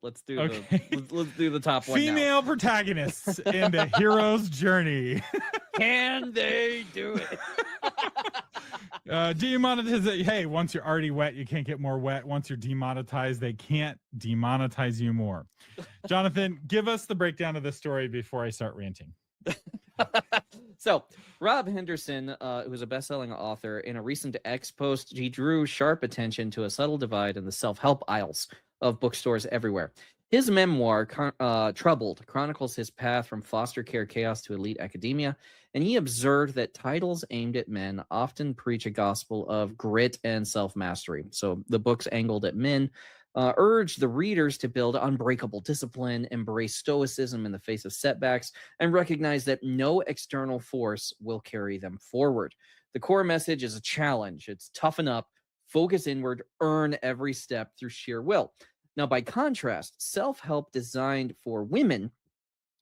Let's do Okay. let's do the top one now. Female protagonists in the hero's journey. Can they do it? Demonetization. Hey, once you're already wet, you can't get more wet. Once you're demonetized, they can't demonetize you more. Jonathan, give us the breakdown of this story before I start ranting. So, Rob Henderson, who is a best-selling author, in a recent X post, he drew sharp attention to a subtle divide in the self-help aisles of bookstores everywhere. His memoir, Troubled, chronicles his path from foster care chaos to elite academia, and he observed that titles aimed at men often preach a gospel of grit and self-mastery. So the books angled at men urge the readers to build unbreakable discipline, embrace stoicism in the face of setbacks, and recognize that no external force will carry them forward. The core message is a challenge. It's toughen up, focus inward, earn every step through sheer will. Now, by contrast, self-help designed for women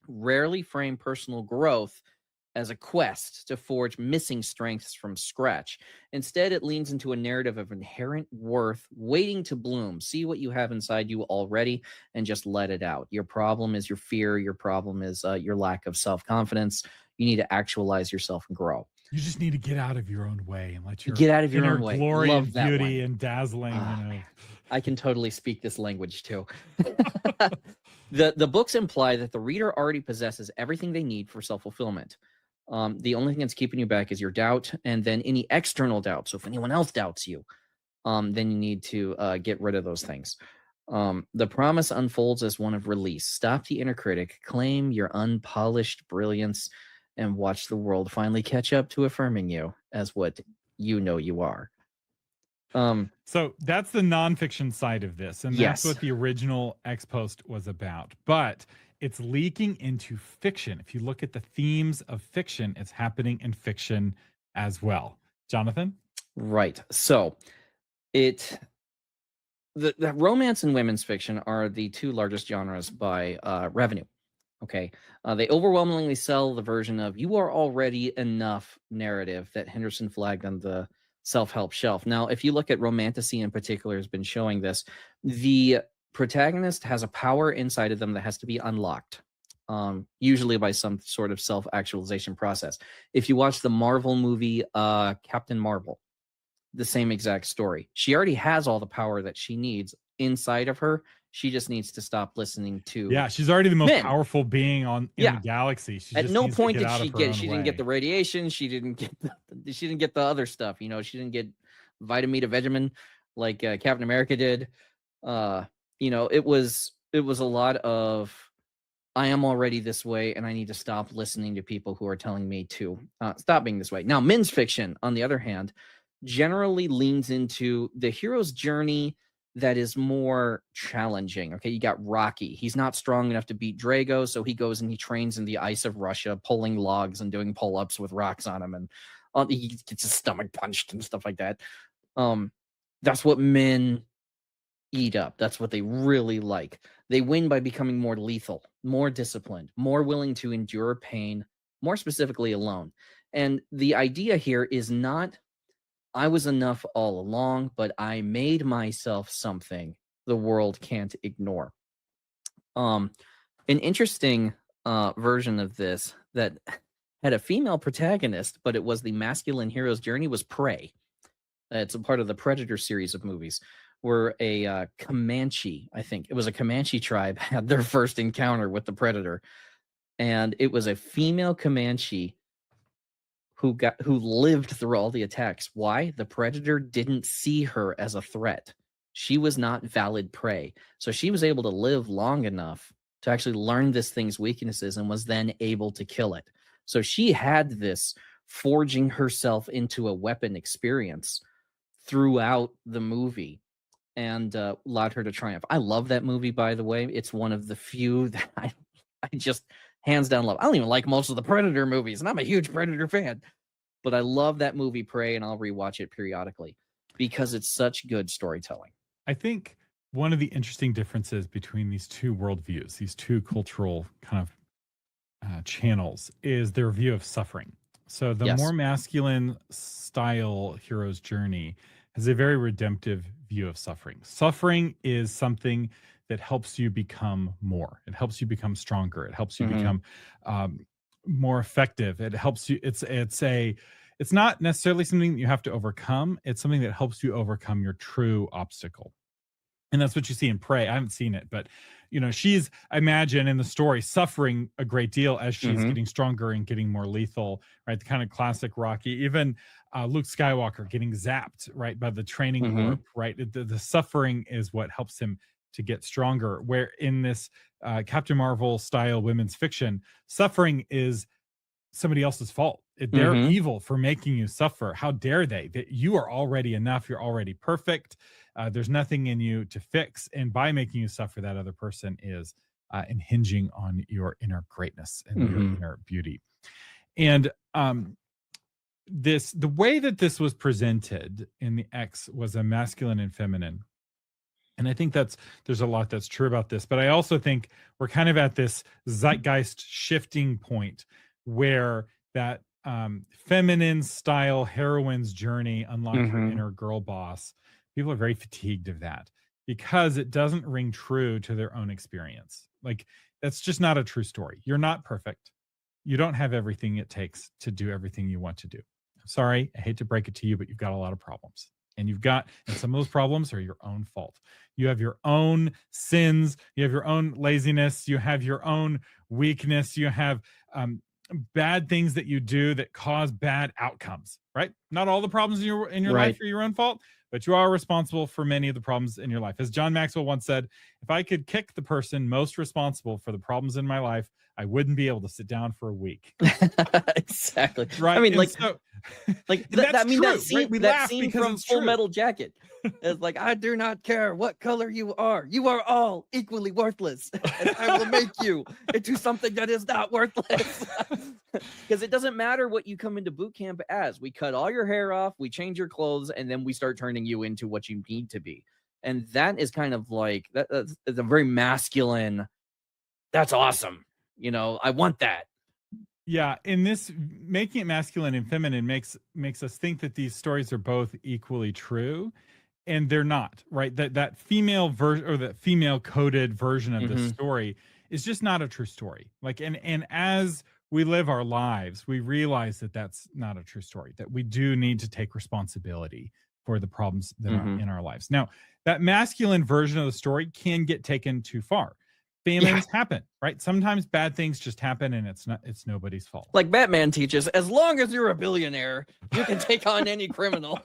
rarely frame personal growth as a quest to forge missing strengths from scratch. Instead, it leans into a narrative of inherent worth waiting to bloom. See what you have inside you already and just let it out. Your problem is your fear. Your problem is your lack of self-confidence. You need to actualize yourself and grow. You just need to get out of your own way and let your Get out of your inner own way. glory Love and that beauty one. and dazzling. I can totally speak this language too. The books imply that the reader already possesses everything they need for self-fulfillment. The only thing that's keeping you back is your doubt, and then any external doubt. So if anyone else doubts you, then you need to get rid of those things. The promise unfolds as one of release. Stop the inner critic, claim your unpolished brilliance, and watch the world finally catch up to affirming you as what you know you are. So that's the nonfiction side of this, and Yes. that's what the original X post was about. But it's leaking into fiction. If you look at the themes of fiction, it's happening in fiction as well. Jonathan? Right. So the romance and women's fiction are the two largest genres by revenue. Okay. They overwhelmingly sell the version of "you are already enough" narrative that Henderson flagged on the self-help shelf. Now, if you look at Romantasy in particular, has been showing this. The protagonist has a power inside of them that has to be unlocked, usually by some sort of self-actualization process. If you watch the Marvel movie Captain Marvel, the same exact story. She already has all the power that she needs inside of her. She just needs to stop listening to she's already the most men. powerful being in the galaxy. She At just no needs point to get did out she of her get own she way. didn't get the radiation. She didn't get the other stuff. You know, she didn't get vitamin to vitamin like Captain America did. You know, it was a lot of, I am already this way, and I need to stop listening to people who are telling me to stop being this way. Now, men's fiction, on the other hand, generally leans into the hero's journey that is more challenging. Okay, you got Rocky. He's not strong enough to beat Drago, so he goes and he trains in the ice of Russia, pulling logs and doing pull-ups with rocks on him, and he gets his stomach punched and stuff like that. That's what men eat up. That's what they really like. They win by becoming more lethal, more disciplined, more willing to endure pain, more specifically alone. And the idea here is not, I was enough all along, but I made myself something the world can't ignore. An interesting version of this that had a female protagonist, but it was the masculine hero's journey, was Prey. It's a part of the Predator series of movies, where a Comanche, I think it was a Comanche tribe, had their first encounter with the Predator. And it was a female Comanche who lived through all the attacks. Why? The Predator didn't see her as a threat. She was not valid prey. So she was able to live long enough to actually learn this thing's weaknesses and was then able to kill it. So she had this forging herself into a weapon experience throughout the movie, and allowed her to triumph. I love that movie, by the way. It's one of the few that I just hands down love. I don't even like most of the Predator movies, and I'm a huge Predator fan, but I love that movie Prey, and I'll rewatch it periodically because it's such good storytelling. I think one of the interesting differences between these two worldviews, these two cultural kind of channels, is their view of suffering. So the more masculine style hero's journey has a very redemptive view of suffering. Suffering is something that helps you become more. It helps you become stronger. It helps you Mm-hmm. become more effective. It helps you. It's not necessarily something that you have to overcome. It's something that helps you overcome your true obstacle. And that's what you see in Prey. I haven't seen it, but she's, I imagine, in the story, suffering a great deal as she's Mm-hmm. getting stronger and getting more lethal, right? The kind of classic Rocky, even Luke Skywalker getting zapped, right, by the training Mm-hmm. orb, right? The suffering is what helps him to get stronger. Where in this Captain Marvel style women's fiction, suffering is somebody else's fault. They're Mm-hmm. evil for making you suffer. How dare they? That you are already enough. You're already perfect. There's nothing in you to fix. And by making you suffer, that other person is impinging on your inner greatness and your Mm-hmm. inner beauty. And the way that this was presented in the X was a masculine and feminine. And I think there's a lot that's true about this, but I also think we're kind of at this zeitgeist shifting point where that feminine style heroine's journey, unlock your Mm-hmm. inner girl boss, people are very fatigued of that because it doesn't ring true to their own experience. Like, that's just not a true story. You're not perfect. You don't have everything it takes to do everything you want to do. I'm sorry, I hate to break it to you, but you've got a lot of problems. And some of those problems are your own fault. You have your own sins, you have your own laziness, you have your own weakness, you have bad things that you do that cause bad outcomes, right? Not all the problems in your life Right. are your own fault, but you are responsible for many of the problems in your life. As John Maxwell once said, if I could kick the person most responsible for the problems in my life, I wouldn't be able to sit down for a week. Exactly. I Right? mean, And like, so like and that, that's I mean, that true, scene, right? We that laugh scene because from it's Full true. Metal Jacket is like, I do not care what color you are all equally worthless, and I will make you into something that is not worthless. Because it doesn't matter what you come into boot camp as. We cut all your hair off, we change your clothes, and then we start turning you into what you need to be. And that is kind of like that's a very masculine. That's awesome. I want that. Yeah, in this, making it masculine and feminine makes us think that these stories are both equally true, and they're not, right? That female version, or that female coded version of this Mm-hmm. story, is just not a true story. Like, and as we live our lives, we realize that that's not a true story, that we do need to take responsibility for the problems that are Mm-hmm. in our lives. Now, that masculine version of the story can get taken too far. Yeah. Famines happen, right? Sometimes bad things just happen, and it's nobody's fault. Like Batman teaches, as long as you're a billionaire, you can take on any criminal.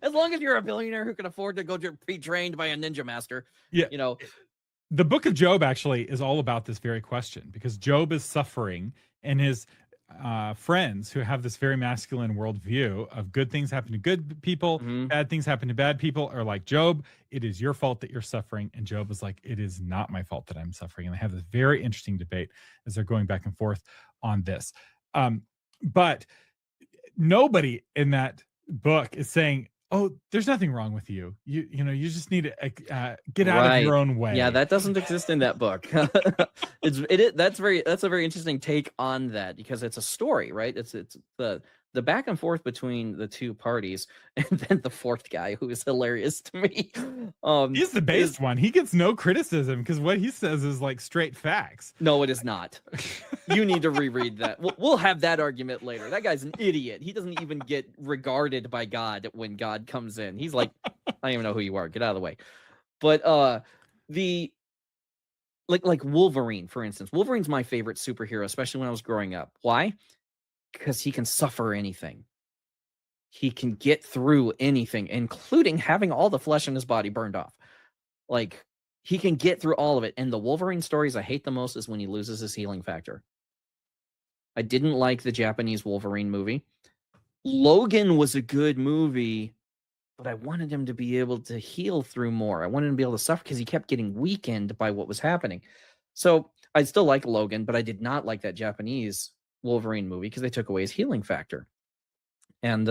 As long as you're a billionaire who can afford to go be trained by a ninja master, Yeah. you know. The book of Job actually is all about this very question, because Job is suffering, and his friends, who have this very masculine worldview of good things happen to good people, Mhm. bad things happen to bad people, are like, Job, it is your fault that you're suffering. And Job is like, it is not my fault that I'm suffering. And they have this very interesting debate as they're going back and forth on this. But nobody in that book is saying, oh, there's nothing wrong with you. You just need to get out of your Right. own Yeah, way. that doesn't exist in that book. That's a very interesting take on that, because it's a story, right? It's the back and forth between the two parties, and then the fourth guy, who is hilarious to me. He's the Is based one. He gets no criticism because what he says is like straight facts. No, it is not. You need to reread that. We'll have that argument later. That guy's an idiot. He doesn't even get regarded by God when God comes in. He's like, I don't even know who you are. Get out of the way. But the like Wolverine, for instance. Wolverine's my favorite superhero, especially when I was growing up. Why? Because he can suffer anything. He can get through anything, including having all the flesh in his body burned off. Like, he can get through all of it. And the Wolverine stories I hate the most is when he loses his healing factor. I didn't like the Japanese Wolverine movie. Logan was a good movie, but I wanted him to be able to heal through more. I wanted him to be able to suffer because he kept getting weakened by what was happening. So I still like Logan, but I did not like that Japanese Wolverine movie because they took away his healing factor. And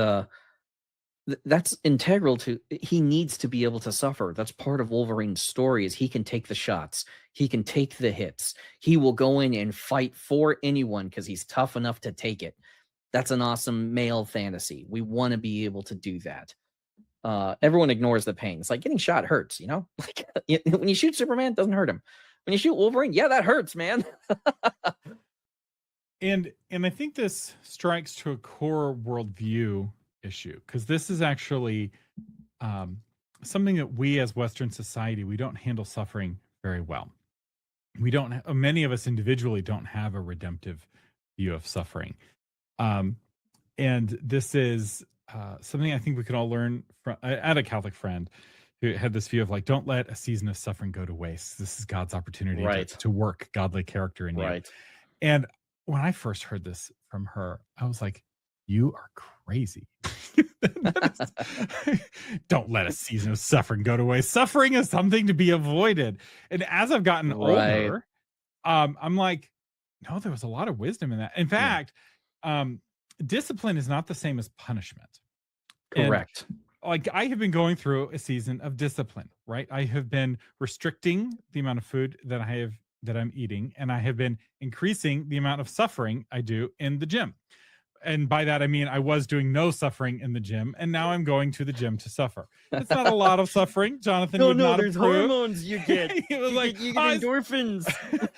that's integral to, he needs to be able to suffer. That's part of Wolverine's story, is he can take the shots, he can take the hits, he will go in and fight for anyone because he's tough enough to take it. That's an awesome male fantasy. We want to be able to do that. Everyone ignores the pain. It's like getting shot hurts, you know? Like when you shoot Superman, it doesn't hurt him. When you shoot Wolverine, yeah, that hurts, man. And I think this strikes to a core worldview issue, because this is actually something that we as Western society, we don't handle suffering very well. We don't, many of us individually don't have a redemptive view of suffering. And this is something I think we could all learn from. I had a Catholic friend who had this view of like, don't let a season of suffering go to waste. This is God's opportunity Right. to work godly character in you. Right. And when I first heard this from her, I was like, you are crazy. Don't let a season of suffering go to waste. Suffering is something to be avoided. And as I've gotten older, I'm like, no, there was a lot of wisdom in that. In fact, discipline is not the same as punishment. Correct. And, like, I have been going through a season of discipline, right? I have been restricting the amount of food that I'm eating, and I have been increasing the amount of suffering I do in the gym. And by that, I mean, I was doing no suffering in the gym, and now I'm going to the gym to suffer. It's not a lot of suffering. Jonathan would not there's approve. hormones you get. He was like, you get endorphins.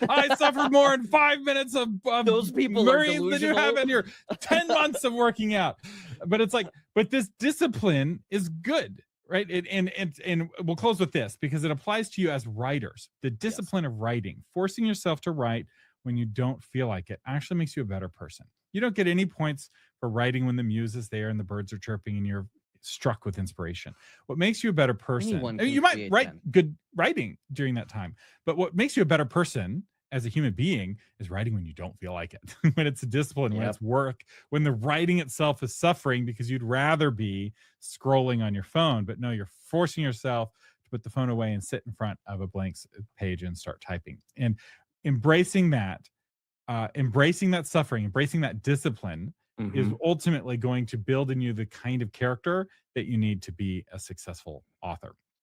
I suffered more in 5 minutes of those people Marines than you have in your 10 months of working out. But it's like, but this discipline is good, right? And we'll close with this because it applies to you as writers. The discipline of writing, forcing yourself to write when you don't feel like it, actually makes you a better person. You don't get any points for writing when the muse is there and the birds are chirping and you're struck with inspiration. What makes you a better person, you might write good writing during that time, but what makes you a better person as a human being is writing when you don't feel like it, when it's a discipline, when it's work, when the writing itself is suffering because you'd rather be scrolling on your phone, but no, you're forcing yourself to put the phone away and sit in front of a blank page and start typing. And embracing that suffering, embracing that discipline is ultimately going to build in you the kind of character that you need to be a successful author.